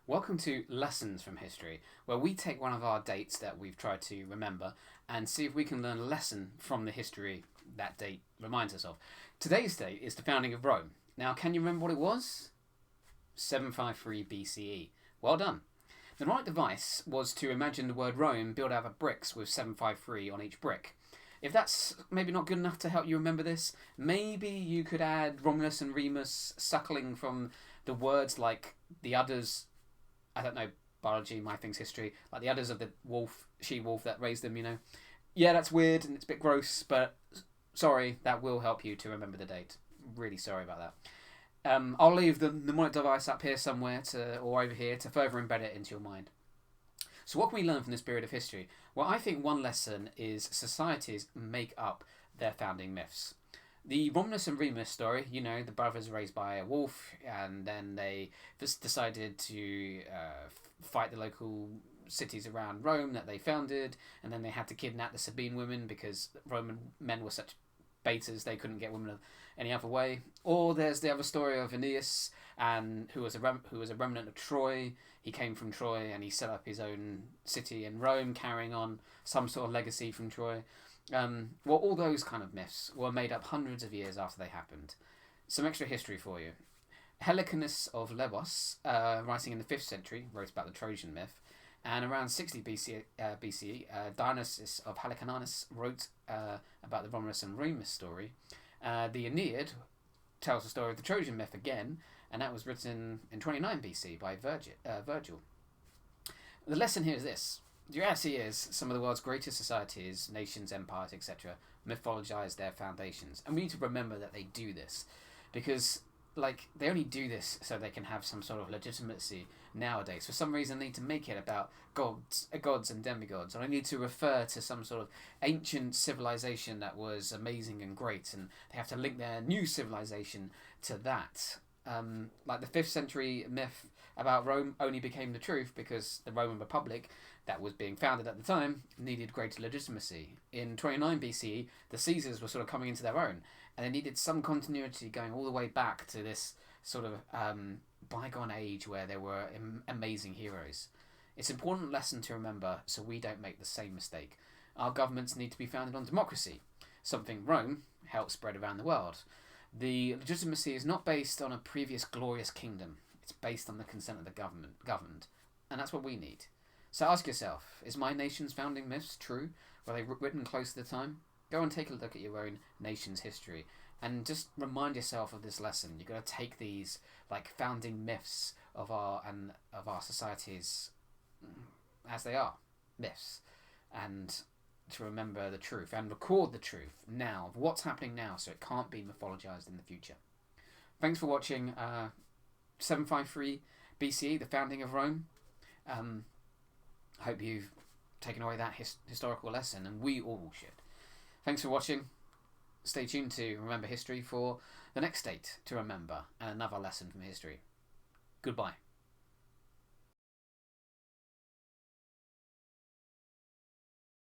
Welcome to Lessons from History, where we take one of our dates that we've tried to remember and see if we can learn a lesson from the history that date reminds us of. Today's date is the founding of Rome. Now, can you remember what it was? 753 BCE. Well done. The right device was to imagine the word Rome built out of bricks with 753 on each brick. If that's maybe not good enough to help you remember this, maybe you could add Romulus and Remus suckling from the words like the udders. I don't know biology, my thing's history. Like the udders of the wolf, she-wolf that raised them, Yeah, that's weird and it's a bit gross, but sorry, that will help you to remember the date. Really sorry about that. I'll leave the mnemonic device up here somewhere or over here to further embed it into your mind. So what can we learn from this period of history? Well, I think one lesson is societies make up their founding myths. The Romulus and Remus story, the brothers raised by a wolf, and then they just decided to fight the local cities around Rome that they founded, and then they had to kidnap the Sabine women because Roman men were such betas they couldn't get women any other way. Or there's the other story of Aeneas, and who was a remnant of Troy. He came from Troy and he set up his own city in Rome, carrying on some sort of legacy from Troy. All those kind of myths were made up hundreds of years after they happened. Some extra history for you. Helicanus of Levos, writing in the 5th century, wrote about the Trojan myth, and around 60 BCE, Dionysius of Halicarnassus wrote about the Romulus and Remus story. The Aeneid tells the story of the Trojan myth again, and that was written in 29 BC by Virgil. The lesson here is this. The reality is, some of the world's greatest societies, nations, empires, etc., mythologize their foundations. And we need to remember that they do this. Because, they only do this so they can have some sort of legitimacy nowadays. For some reason, they need to make it about gods and demigods. Or they need to refer to some sort of ancient civilization that was amazing and great. And they have to link their new civilization to that. The 5th century myth about Rome only became the truth because the Roman Republic that was being founded at the time needed greater legitimacy. In 29 BCE, the Caesars were sort of coming into their own, and they needed some continuity going all the way back to this sort of bygone age where there were amazing heroes. It's an important lesson to remember so we don't make the same mistake. Our governments need to be founded on democracy, something Rome helped spread around the world. The legitimacy is not based on a previous glorious kingdom. It's based on the consent of the governed. And that's what we need. So ask yourself, is my nation's founding myths true? Were they written close to the time? Go and take a look at your own nation's history and just remind yourself of this lesson. You've got to take these founding myths of our societies as they are, myths, and to remember the truth and record the truth now of what's happening now so it can't be mythologized in the future. Thanks for watching 753 BCE, the founding of Rome. Hope you've taken away that historical lesson, and we all should. Thanks for watching. Stay tuned to Remember History for the next date to remember and another lesson from history. Goodbye.